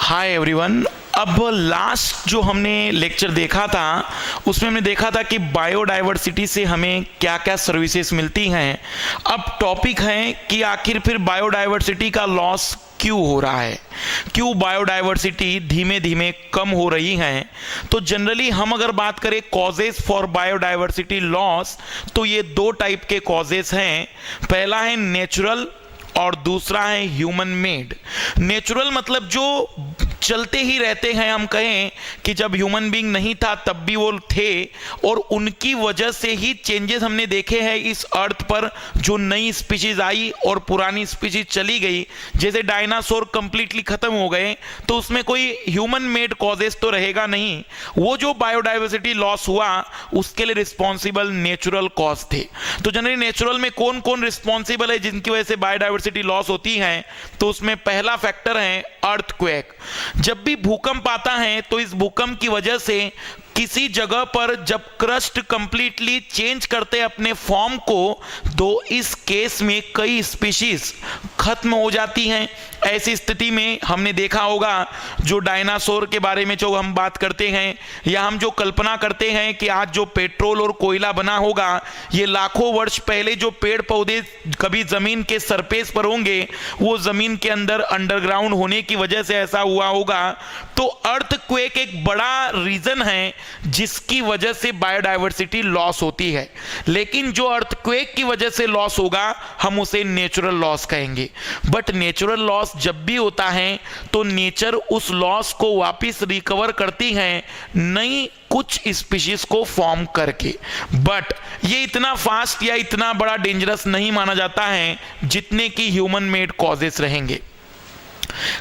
Hi everyone. अब last जो हमने लेक्चर देखा था उसमें हमने देखा था कि बायोडाइवर्सिटी से हमें क्या क्या सर्विसेज मिलती हैं। अब टॉपिक है कि आखिर फिर बायोडाइवर्सिटी का लॉस क्यों हो रहा है, क्यों बायोडाइवर्सिटी धीमे धीमे कम हो रही है। तो जनरली हम अगर बात करें कॉजेस फॉर बायोडाइवर्सिटी लॉस, तो ये दो टाइप के कॉजेस हैं। पहला है नेचुरल और दूसरा है ह्यूमन मेड। नेचुरल मतलब जो चलते ही रहते हैं, हम कहें कि जब ह्यूमन बीइंग नहीं था तब भी वो थे और उनकी वजह से ही चेंजेस हमने देखे हैं इस अर्थ पर। जो नई स्पीशीज आई और पुरानी स्पीशीज चली गई, जैसे डायनासोर कंप्लीटली खत्म हो गए, तो उसमें कोई ह्यूमन मेड कॉजेस तो रहेगा नहीं। वो जो बायोडाइवर्सिटी लॉस हुआ उसके लिए रिस्पॉन्सिबल नेचुरल कॉज थे। तो जनरली नेचुरल में कौन कौन रिस्पॉन्सिबल है जिनकी वजह से बायोडाइवर्सिटी लॉस होती है, तो उसमें पहला फैक्टर है अर्थक्वेक। जब भी भूकंप आता है तो इस भूकंप की वजह से किसी जगह पर जब क्रस्ट कंप्लीटली चेंज करते अपने फॉर्म को, तो इस केस में कई स्पीशीज खत्म हो जाती हैं। ऐसी स्थिति में हमने देखा होगा जो डायनासोर के बारे में जो हम बात करते हैं, या हम जो कल्पना करते हैं कि आज जो पेट्रोल और कोयला बना होगा, ये लाखों वर्ष पहले जो पेड़ पौधे कभी जमीन के सरफेस पर होंगे, वो जमीन के अंदर अंडरग्राउंड होने की वजह से ऐसा हुआ होगा। तो अर्थक्वेक एक बड़ा रीजन है जिसकी वजह से बायोडाइवर्सिटी लॉस होती है। लेकिन जो अर्थक्वेक की वजह से लॉस होगा हम उसे नेचुरल लॉस कहेंगे। बट नेचुरल लॉस जब भी होता है तो नेचर उस लॉस को वापस रिकवर करती है नई कुछ स्पीशीज को फॉर्म करके। बट ये इतना फास्ट या इतना बड़ा डेंजरस नहीं माना जाता है जितने की ह्यूमन मेड कॉजेस रहेंगे।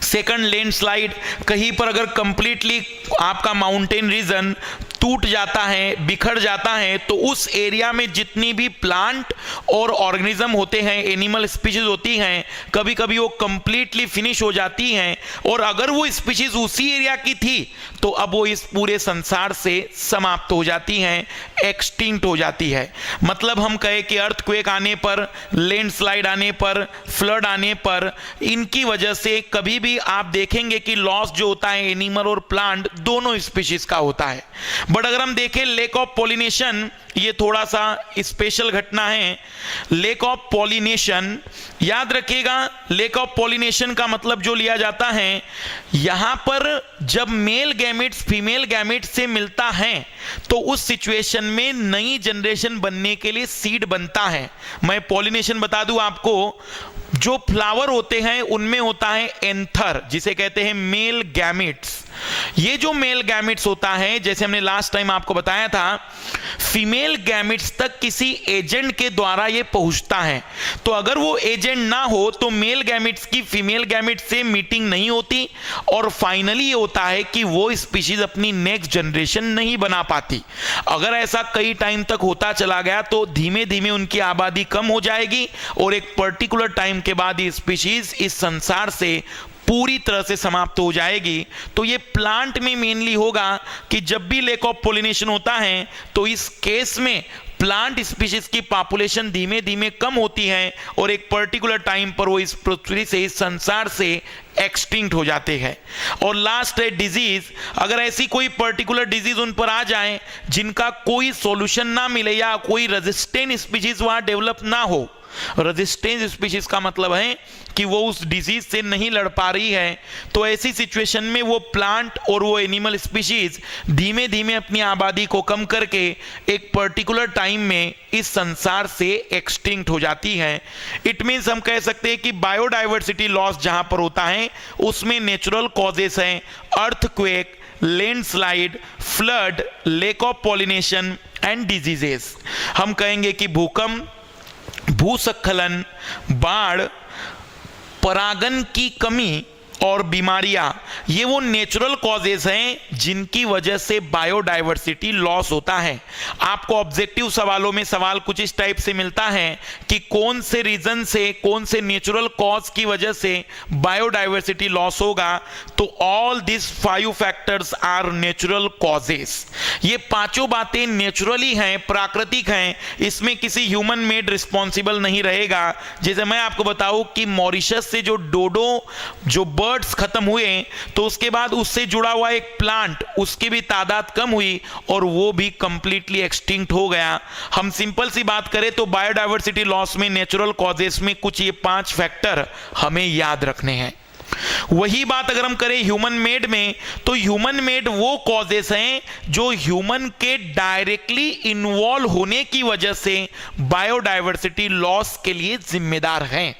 Second, landslide. कहीं पर अगर कंप्लीटली आपका माउंटेन रीजन टूट जाता है, बिखर जाता है, तो उस एरिया में जितनी भी प्लांट और ऑर्गेनिज्म होते हैं, एनिमल स्पीशीज होती हैं, कभी कभी वो कंप्लीटली फिनिश हो जाती हैं। और अगर वो स्पीशीज उसी एरिया की थी तो अब वो इस पूरे संसार से समाप्त हो जाती हैं, एक्सटिंक्ट हो जाती है। मतलब हम कहें कि अर्थक्वेक आने पर, लैंडस्लाइड आने पर, फ्लड आने पर, इनकी वजह से कभी भी आप देखेंगे कि लॉस जो होता है एनिमल और प्लांट दोनों स्पीशीज का होता है। बट अगर हम देखें लेक ऑफ पॉलिनेशन, ये थोड़ा सा स्पेशल घटना है। लेक ऑफ पॉलिनेशन, याद रखिएगा, लेक ऑफ पॉलिनेशन का मतलब जो लिया जाता है, यहां पर जब मेल गैमेट्स फीमेल गैमेट्स से मिलता है तो उस सिचुएशन में नई जनरेशन बनने के लिए सीड बनता है। मैं पॉलिनेशन बता दूं आपको, जो फ्लावर होते हैं उनमें होता है एंथर, जिसे कहते हैं मेल गैमेट्स। ये जो मेल गैमेट्स होता है, जैसे हमने लास्ट टाइम आपको बताया था, फीमेल गैमेट्स तक किसी एजेंट के द्वारा ये पहुंचता है। तो अगर वो एजेंट ना हो तो मेल गैमेट्स की फीमेल गैमेट्स से मीटिंग नहीं होती और फाइनली ये होता है कि वो स्पीशीज अपनी नेक्स्ट जनरेशन नहीं बना पाती। अगर ऐसा कई टाइम तक होता चला गया तो धीमे धीमे उनकी आबादी कम हो जाएगी और एक पर्टिकुलर टाइम के बाद ये स्पीशीज इस संसार से पूरी तरह से समाप्त हो जाएगी। तो ये प्लांट में मेनली होगा कि जब भी लेक ऑफ पॉलिनेशन होता है तो इस केस में प्लांट स्पीशीज की पॉपुलेशन धीमे धीमे कम होती है और एक पर्टिकुलर टाइम पर वो इस पृथ्वी से, इस संसार से एक्सटिंक्ट हो जाते हैं। और लास्ट है डिजीज। अगर ऐसी कोई पर्टिकुलर डिजीज उन पर आ जाए जिनका कोई सॉल्यूशन ना मिले या कोई रेजिस्टेंट स्पीशीज वहां डेवलप ना हो, रेजिस्टेंस स्पीशीज का मतलब है कि वो उस डिजीज से नहीं लड़ पा रही है, तो ऐसी सिचुएशन में वो प्लांट और वो एनिमल स्पीशीज धीमे धीमे अपनी आबादी को कम करके एक पर्टिकुलर टाइम में इस संसार से एक्सटिंक्ट हो जाती है। इट मीन्स हम कह सकते हैं कि बायोडाइवर्सिटी लॉस जहां पर होता है उसमें नेचुरल कॉजेस हैं earthquake, landslide, flood, lake of pollination and diseases. हम कहेंगे कि भूकंप, भूस्खलन, बाढ़, परागन की कमी और बीमारियां, ये वो नेचुरल कॉजेज हैं जिनकी वजह से बायोडाइवर्सिटी लॉस होता है। आपको ऑब्जेक्टिव सवालों में सवाल कुछ इस टाइप से मिलता है कि कौन से रीजन से, कौन से नेचुरल कॉज की वजह से बायोडाइवर्सिटी लॉस होगा, तो all this 5 factors are natural causes. ये पांचों बातें नेचुरली हैं, प्राकृतिक हैं, इसमें किसी ह्यूमन मेड रिस्पॉन्सिबल नहीं रहेगा। जैसे मैं आपको बताऊं कि मॉरिशस से जो डोडो जो बर्ड्स खत्म हुए तो उसके बाद उससे जुड़ा हुआ एक प्लांट, उसकी भी तादाद कम हुई और वो भी कंप्लीटली एक्सटिंक्ट हो गया। हम सिंपल सी बात करें तो बायोडायवर्सिटी लॉस में नेचुरल कॉजेस में कुछ ये 5 फैक्टर हमें याद रखने हैं। वही बात अगर हम करें ह्यूमन मेड में, तो ह्यूमन मेड वो कॉजेस हैं जो ह्यूमन के डायरेक्टली इन्वॉल्व होने की वजह से बायोडायवर्सिटी लॉस के लिए जिम्मेदार हैं।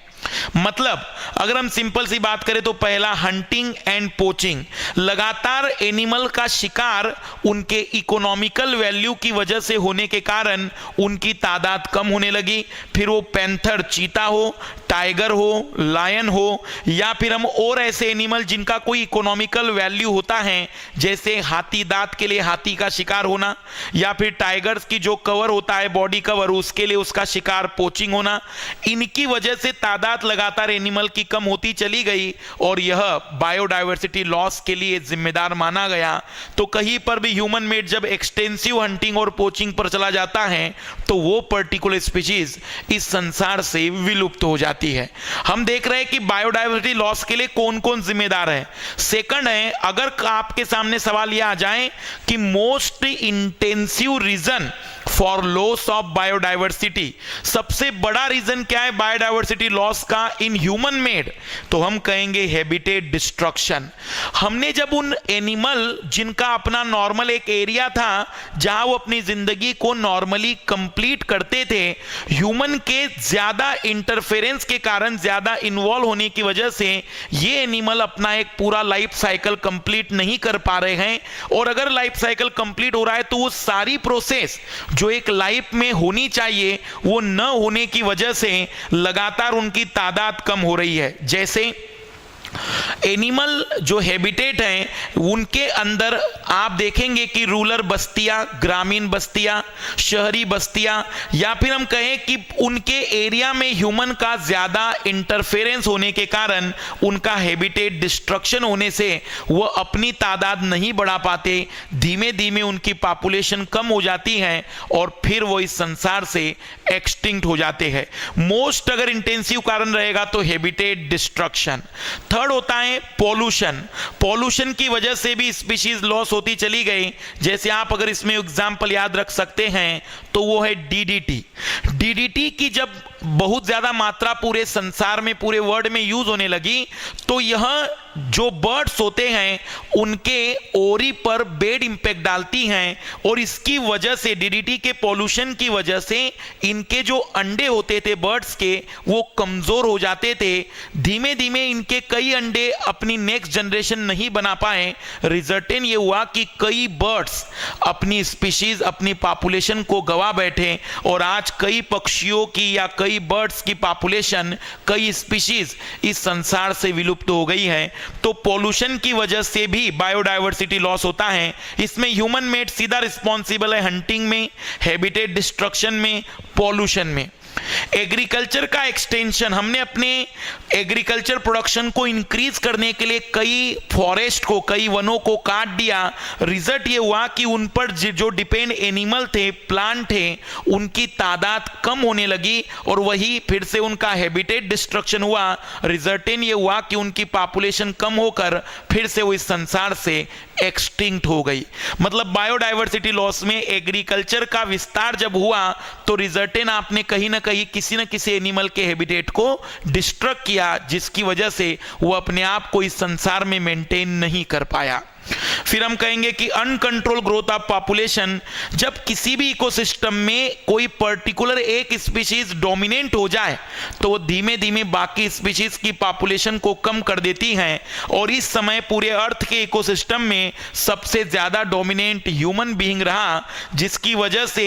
मतलब अगर हम सिंपल सी बात करें तो पहला हंटिंग एंड पोचिंग, लगातार एनिमल का शिकार उनके इकोनॉमिकल वैल्यू की वजह से होने के कारण उनकी तादाद कम होने लगी। फिर वो पैंथर, चीता हो, टाइगर हो, लायन हो, या फिर हम और ऐसे एनिमल जिनका कोई इकोनॉमिकल वैल्यू होता है, जैसे हाथी दांत के लिए हाथी का शिकार होना, या फिर टाइगर्स की जो कवर होता है बॉडी कवर, उसके लिए उसका शिकार पोचिंग होना, इनकी वजह से तादाद लगातार एनिमल की कम होती चली गई और यह बायोडायवर्सिटी लॉस के लिए जिम्मेदार माना गया। तो कहीं पर भी ह्यूमन मेड जब एक्सटेंसिव हंटिंग और पोचिंग पर चला जाता है तो वो पर्टिकुलर स्पीशीज इस संसार से विलुप्त हो जाती है। हम देख रहे हैं कि बायोडायवर्सिटी लॉस के लिए कौन कौन जिम्मेदार है। सेकंड है, अगर आपके सामने सवाल यह आ जाए कि most intensive reason for loss of biodiversity, सबसे बड़ा रीजन क्या है बायोडायवर्सिटी लॉस का इन ह्यूमन मेड, तो हम कहेंगे हैबिटेट डिस्ट्रक्शन। हमने जब उन एनिमल जिनका अपना नॉर्मल एक एरिया था जहां वो अपनी जिंदगी को नॉर्मली कंप्लीट करते थे, ह्यूमन के ज्यादा इंटरफेरेंस के कारण, ज्यादा इन्वॉल्व होने की वजह से ये एनिमल अपना एक पूरा लाइफ साइकिल कंप्लीट नहीं कर पा रहे हैं। और अगर लाइफ साइकिल कंप्लीट हो रहा है तो वो सारी प्रोसेस जो एक लाइफ में होनी चाहिए वो न होने की वजह से लगातार उनकी तादाद कम हो रही है। जैसे एनिमल जो हैबिटेट हैं उनके अंदर आप देखेंगे कि रूरल बस्तियां, ग्रामीण बस्तियां, शहरी बस्तियां, या फिर हम कहें कि उनके एरिया में ह्यूमन का ज्यादा इंटरफेरेंस होने के कारण उनका हैबिटेट डिस्ट्रक्शन होने से वो अपनी तादाद नहीं बढ़ा पाते, धीमे धीमे उनकी पॉपुलेशन कम हो जाती है और फिर वो इस संसार से एक्सटिंक्ट हो जाते हैं। मोस्ट अगर इंटेंसिव कारण रहेगा तो हैबिटेट डिस्ट्रक्शन। थर्ड होता है पॉल्यूशन। पॉल्यूशन की वजह से भी स्पीशीज लॉस होती चली गई। जैसे आप अगर इसमें एग्जांपल याद रख सकते हैं तो वो है डीडीटी। डीडीटी की जब बहुत ज्यादा मात्रा पूरे संसार में, पूरे वर्ल्ड में यूज होने लगी तो यह जो बर्ड्स होते हैं उनके ओरी पर बेड इंपैक्ट डालती हैं और इसकी वजह से, डीडीटी के पॉल्यूशन की वजह से इनके जो अंडे होते थे बर्ड्स के वो कमजोर हो जाते थे। धीमे धीमे इनके कई अंडे अपनी नेक्स्ट जनरेशन नहीं बना पाए। रिजल्टेंट ये हुआ कि कई बर्ड्स अपनी स्पीशीज, अपनी पॉपुलेशन को गवा बैठे और आज कई पक्षियों की या कई बर्ड्स की पॉपुलेशन, कई स्पीशीज इस संसार से विलुप्त हो गई है। तो पॉल्यूशन की वजह से भी बायोडायवर्सिटी लॉस होता है। इसमें ह्यूमन मेड सीधा रिस्पॉन्सिबल है, हंटिंग में, हैबिटेट डिस्ट्रक्शन में, पॉल्यूशन में। एग्रीकल्चर का एक्सटेंशन, हमने अपने एग्रीकल्चर प्रोडक्शन को इंक्रीज करने के लिए कई फॉरेस्ट को, कई वनों को काट दिया। रिजल्ट ये हुआ कि उन पर जो डिपेंड एनिमल थे, प्लांट थे, उनकी तादाद कम होने लगी और वही फिर से उनका हैबिटेट डिस्ट्रक्शन हुआ। रिजल्टेंट ये हुआ कि उनकी पॉपुलेशन कम होकर फिर से वो इस संसार से एक्सटिंक्ट हो गई। मतलब बायोडायवर्सिटी लॉस में एग्रीकल्चर का विस्तार जब हुआ तो रिजल्टेंट आपने कहीं ना कहीं किसी न किसी एनिमल के हैबिटेट को डिस्ट्रक्ट किया, जिसकी वजह से वो अपने आप को इस संसार में मेंटेन नहीं कर पाया। फिर हम कहेंगे कि अनकंट्रोल ग्रोथ ऑफ पॉपुलेशन, जब किसी भी इकोसिस्टम में कोई पर्टिकुलर एक स्पीशीज डोमिनेंट हो जाए तो वो धीमे धीमे बाकी स्पीशीज की पॉपुलेशन को कम कर देती हैं और इस समय पूरे अर्थ के इकोसिस्टम में सबसे ज्यादा डोमिनेंट ह्यूमन बीइंग रहा, जिसकी वजह से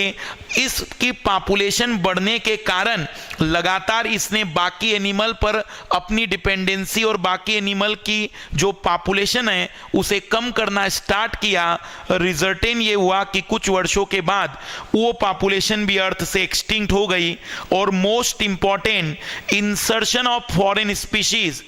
इसकी पॉपुलेशन बढ़ने के कारण लगातार इसने बाकी एनिमल पर अपनी डिपेंडेंसी और बाकी एनिमल की जो पॉपुलेशन है उसे कम करना स्टार्ट किया। रिजल्टेंट ये हुआ कि कुछ वर्षों के बाद वो पॉपुलेशन भी अर्थ से एक्सटिंक्ट हो गई। और most important, insertion of foreign species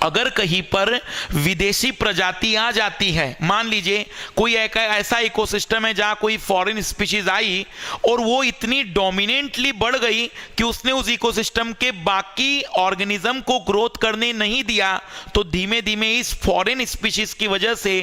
अगर कहीं पर विदेशी प्रजाति आ जाती है, मान लीजिए कोई ऐसा इकोसिस्टम है जहां कोई फॉरेन स्पीशीज आई और वो इतनी डोमिनेंटली बढ़ गई कि उसने उस इकोसिस्टम के बाकी ऑर्गेनिज्म को ग्रोथ करने नहीं दिया, तो धीमे धीमे इस फॉरेन स्पीशीज की वजह से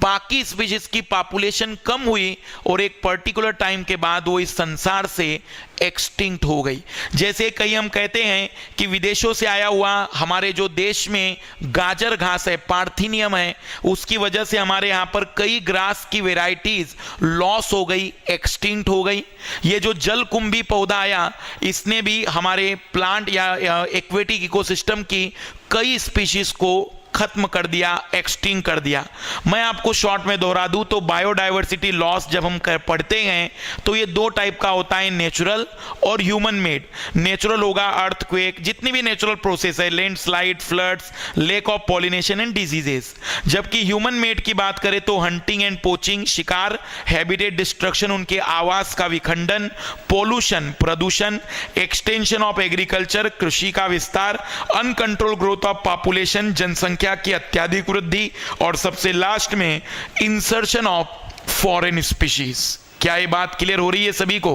बाकी स्पीशीज की पॉपुलेशन कम हुई और एक पर्टिकुलर टाइम के बाद वो इस संसार से एक्सटिंक्ट हो गई। जैसे कई हम कहते हैं कि विदेशों से आया हुआ हमारे जो देश में गाजर घास है, पार्थेनियम है, उसकी वजह से हमारे यहाँ पर कई ग्रास की वेराइटीज लॉस हो गई, एक्सटिंक्ट हो गई। ये जो जलकुंभी पौधा आया, इसने भी हमारे प्लांट या एक्वेटिक इकोसिस्टम की कई स्पीशीज को खत्म कर दिया, एक्सटिंक्ट कर दिया। मैं आपको शॉर्ट में दोहरा दूं तो बायोडायवर्सिटी लॉस जब हम पढ़ते हैं तो ये दो टाइप का होता है, नेचुरल और ह्यूमन मेड। नेचुरल होगा अर्थक्वेक, जितनी भी नेचुरल प्रोसेस है, landslide, floods, lake of pollination and diseases. जबकि ह्यूमन मेड की बात करें तो हंटिंग एंड पोचिंग, शिकार, हैबिटेट डिस्ट्रक्शन, उनके आवास का विखंडन, पोल्यूशन, प्रदूषण, एक्सटेंशन ऑफ एग्रीकल्चर, कृषि का विस्तार, अनकंट्रोल ग्रोथ ऑफ पॉपुलेशन, जनसंख्या की अत्यधिक वृद्धि, और सबसे लास्ट में इंसर्शन ऑफ फॉरेन स्पीशीज। क्या ये बात क्लियर हो रही है सभी को?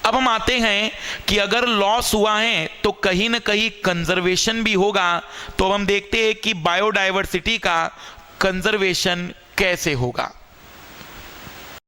अब हम आते हैं कि अगर लॉस हुआ है तो कहीं ना कहीं कंजर्वेशन भी होगा। तो हम देखते हैं कि बायोडायवर्सिटी का कंजर्वेशन कैसे होगा।